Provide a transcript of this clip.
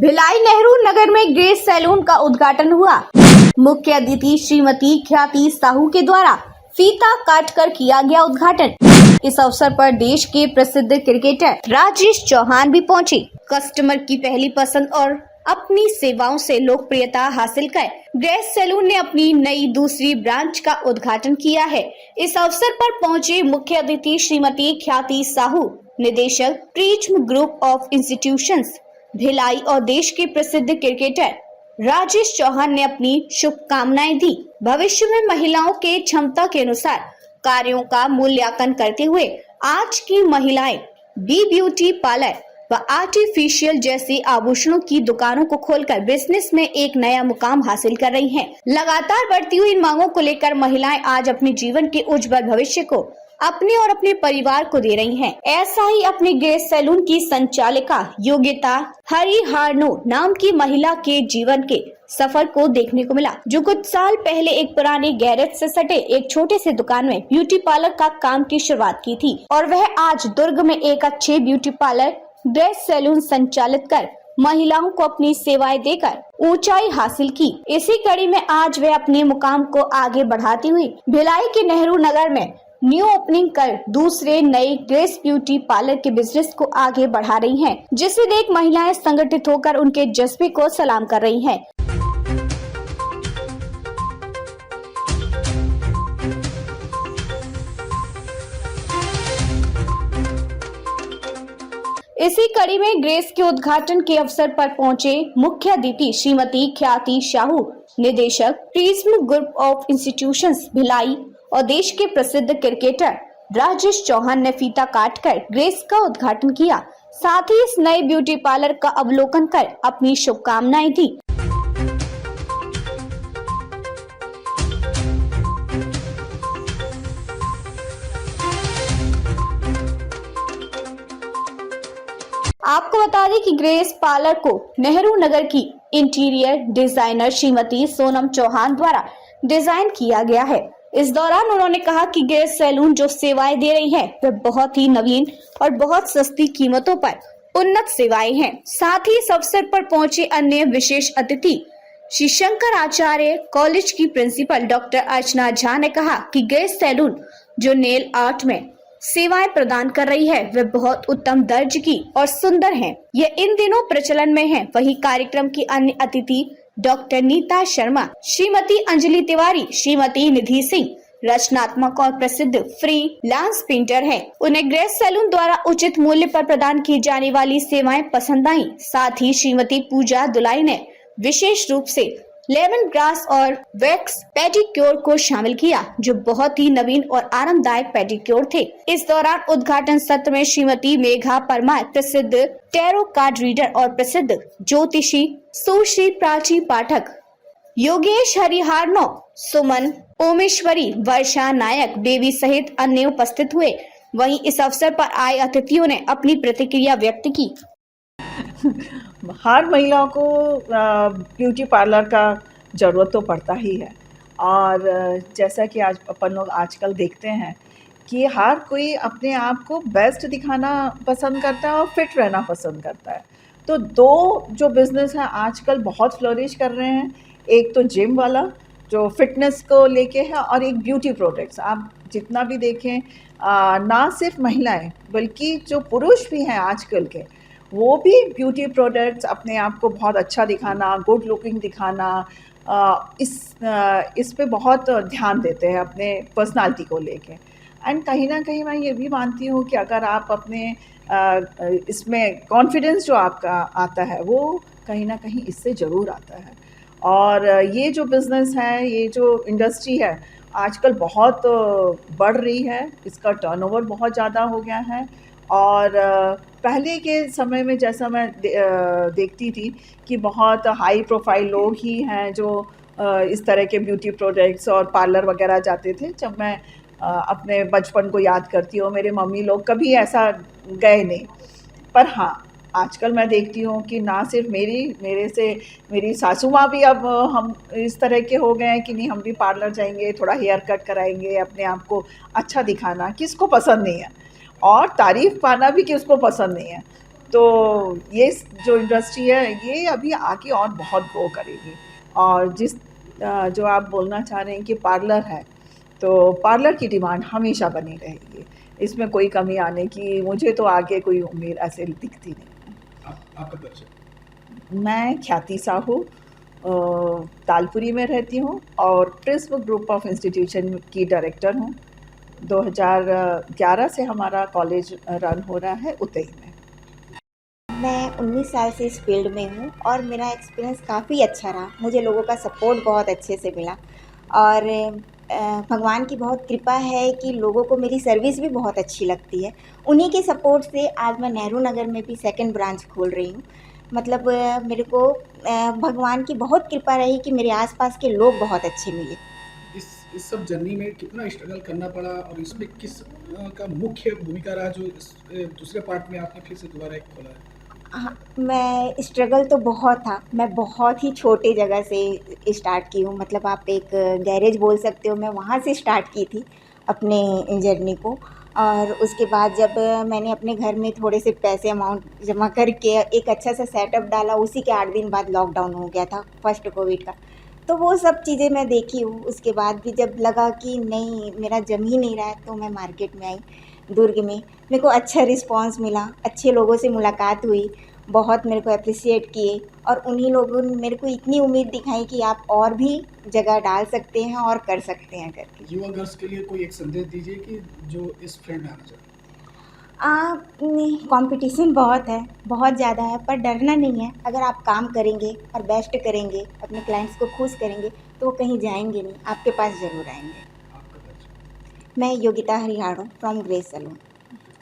भिलाई नेहरू नगर में grace salon का उद्घाटन हुआ। मुख्य अतिथि श्रीमती ख्याति साहू के द्वारा फीता काटकर किया गया उद्घाटन। इस अवसर पर देश के प्रसिद्ध क्रिकेटर राजेश चौहान भी पहुंचे। कस्टमर की पहली पसंद और अपनी सेवाओं से लोकप्रियता हासिल कर ग्रेस सैलून ने अपनी नई दूसरी ब्रांच का उद्घाटन किया है। इस अवसर पर पहुंचे मुख्य अतिथि श्रीमती ख्याति साहू, निदेशक prism group of institutions Bhilai और देश के प्रसिद्ध क्रिकेटर राजेश चौहान ने अपनी शुभकामनाएं दी। भविष्य में महिलाओं के क्षमता के अनुसार कार्यों का मूल्यांकन करते हुए आज की महिलाएं ब्यूटी पार्लर व आर्टिफिशियल जैसी आभूषणों की दुकानों को खोलकर बिजनेस में एक नया मुकाम हासिल कर रही हैं। लगातार बढ़ती हुई मांगों को लेकर महिलाएं आज अपने जीवन के उज्जवल भविष्य को अपने और अपने परिवार को दे रही हैं। ऐसा ही अपने ग्रेस सैलून की संचालिका योगिता हरिहारनो नाम की महिला के जीवन के सफर को देखने को मिला, जो कुछ साल पहले एक पुराने गैरेज से सटे एक छोटे से दुकान में ब्यूटी पार्लर का काम की शुरुआत की थी और वह आज दुर्ग में एक अच्छे ब्यूटी पार्लर ग्रेस सैलून संचालित कर महिलाओं को अपनी सेवाएं देकर ऊंचाई हासिल की। इसी कड़ी में आज वे अपने मुकाम को आगे बढ़ाती हुई भिलाई के नेहरू नगर में न्यू ओपनिंग कर दूसरे नए ग्रेस ब्यूटी पार्लर के बिजनेस को आगे बढ़ा रही हैं, जिसे देख महिलाएं संगठित होकर उनके जज्बे को सलाम कर रही हैं। इसी कड़ी में ग्रेस के उद्घाटन के अवसर पर पहुंचे मुख्य अतिथि श्रीमती ख्याति साहू, निदेशक prism group of institutions Bhilai और देश के प्रसिद्ध क्रिकेटर राजेश चौहान ने फीता काटकर ग्रेस का उद्घाटन किया। साथ ही इस नए ब्यूटी पार्लर का अवलोकन कर अपनी शुभकामनाएं दी। आपको बता दें कि ग्रेस पार्लर को नेहरू नगर की इंटीरियर डिजाइनर श्रीमती सोनम चौहान द्वारा डिजाइन किया गया है। इस दौरान उन्होंने कहा कि ग्रेस सैलून जो सेवाएं दे रही है वह बहुत ही नवीन और बहुत सस्ती कीमतों पर उन्नत सेवाएं हैं। साथ ही इस अवसर पर पहुंचे अन्य विशेष अतिथि श्री शंकर आचार्य कॉलेज की प्रिंसिपल डॉक्टर अर्चना झा ने कहा कि ग्रेस सैलून जो नेल आर्ट में सेवाएं प्रदान कर रही है वह बहुत उत्तम दर्ज की और सुंदर है। यह इन दिनों प्रचलन में है। वही कार्यक्रम की अन्य अतिथि डॉक्टर नीता शर्मा, श्रीमती अंजलि तिवारी, श्रीमती निधि सिंह रचनात्मक और प्रसिद्ध फ्री लांस पेंटर हैं। उन्हें ग्रेस सैलून द्वारा उचित मूल्य पर प्रदान की जाने वाली सेवाएं पसंद आई। साथ ही श्रीमती पूजा दुलाई ने विशेष रूप से लेमन ग्रास और वैक्स पेडिक्योर को शामिल किया, जो बहुत ही नवीन और आरामदायक पेडिक्योर थे। इस दौरान उद्घाटन सत्र में श्रीमती मेघा परमार, प्रसिद्ध टैरो कार्ड रीडर और प्रसिद्ध ज्योतिषी सुश्री प्राची पाठक, योगेश हरिहारनो, सुमन ओमेश्वरी, वर्षा नायक, बेबी सहित अन्य उपस्थित हुए। वहीं इस अवसर पर आए अतिथियों ने अपनी प्रतिक्रिया व्यक्त की। हर महिलाओं को ब्यूटी पार्लर का ज़रूरत तो पड़ता ही है और जैसा कि आज अपन लोग आजकल देखते हैं कि हर कोई अपने आप को बेस्ट दिखाना पसंद करता है और फिट रहना पसंद करता है। तो दो जो बिज़नेस हैं आजकल बहुत फ्लोरिश कर रहे हैं। एक तो जिम वाला जो फिटनेस को लेके है और एक ब्यूटी प्रोडक्ट्स। आप जितना भी देखें ना सिर्फ महिलाएं बल्कि जो पुरुष भी हैं आजकल के, वो भी ब्यूटी प्रोडक्ट्स अपने आप को बहुत अच्छा दिखाना, गुड लुकिंग दिखाना, इस पे बहुत ध्यान देते हैं अपने पर्सनालिटी को लेके। एंड कहीं ना कहीं मैं ये भी मानती हूँ कि अगर आप अपने इसमें कॉन्फिडेंस जो आपका आता है वो कहीं ना कहीं इससे ज़रूर आता है। और ये जो बिज़नेस है, ये जो इंडस्ट्री है आजकल बहुत बढ़ रही है, इसका टर्नओवर बहुत ज़्यादा हो गया है। और पहले के समय में जैसा मैं देखती थी कि बहुत हाई प्रोफाइल लोग ही हैं जो इस तरह के ब्यूटी प्रोडक्ट्स और पार्लर वगैरह जाते थे। जब मैं अपने बचपन को याद करती हूँ, मेरे मम्मी लोग कभी ऐसा गए नहीं। पर हाँ, आजकल मैं देखती हूँ कि ना सिर्फ मेरी सासू माँ भी अब हम इस तरह के हो गए हैं कि नहीं, हम भी पार्लर जाएंगे, थोड़ा हेयर कट कराएंगे, अपने आप को अच्छा दिखाना किसको पसंद नहीं है, और तारीफ़ पाना भी किसको पसंद नहीं है। तो ये जो इंडस्ट्री है ये अभी आगे और बहुत ग्रो करेगी। और जो आप बोलना चाह रहे हैं कि पार्लर है, तो पार्लर की डिमांड हमेशा बनी रहेगी। इसमें कोई कमी आने की मुझे तो आगे कोई उम्मीद ऐसे दिखती नहीं। आपका परिचय? मैं ख्याति साहू तालपुरी में रहती हूँ और प्रिज्म ग्रुप ऑफ इंस्टीट्यूशन की डायरेक्टर हूँ। 2011 से हमारा कॉलेज रन हो रहा है उतई में। मैं 19 साल से इस फील्ड में हूँ और मेरा एक्सपीरियंस काफ़ी अच्छा रहा। मुझे लोगों का सपोर्ट बहुत अच्छे से मिला और भगवान की बहुत कृपा है कि लोगों को मेरी सर्विस भी बहुत अच्छी लगती है। उन्हीं के सपोर्ट से आज मैं नेहरू नगर में भी सेकंड ब्रांच खोल रही हूँ। मतलब मेरे को भगवान की बहुत कृपा रही कि मेरे आसपास के लोग बहुत अच्छे मिले। इस सब जर्नी में कितना स्ट्रगल करना पड़ा और इसमें किस का मुख्य भूमिका रहा जो इस दूसरे पार्ट में आपने फिर से दोबारा एक खोला है? हाँ, मैं स्ट्रगल तो बहुत था। मैं बहुत ही छोटे जगह से स्टार्ट की हूँ। मतलब आप एक गैरेज बोल सकते हो, मैं वहाँ से स्टार्ट की थी अपने जर्नी को। और उसके बाद जब मैंने अपने घर में थोड़े से पैसे अमाउंट जमा करके एक अच्छा सा सेटअप डाला, उसी के 8 दिन बाद लॉकडाउन हो गया था फर्स्ट कोविड का। तो वो सब चीज़ें मैं देखी हूँ। उसके बाद भी जब लगा कि नहीं मेरा जम ही नहीं रहा है, तो मैं मार्केट में आई दुर्ग में। मेरे को अच्छा रिस्पॉन्स मिला, अच्छे लोगों से मुलाकात हुई, बहुत मेरे को एप्रिशिएट किए और उन्हीं लोगों ने मेरे को इतनी उम्मीद दिखाई कि आप और भी जगह डाल सकते हैं और कर सकते हैं करके। युवा गर्ल्स के लिए कोई एक संदेश दीजिए कि जो इस फील्ड में आना चाहते हैं। कंपटीशन बहुत है, बहुत ज़्यादा है, पर डरना नहीं है। अगर आप काम करेंगे और बेस्ट करेंगे, अपने क्लाइंट्स को खुश करेंगे, तो वो कहीं जाएंगे नहीं, आपके पास ज़रूर आएंगे। आपका परिचय? मैं Yogita Haryana from Grace salon.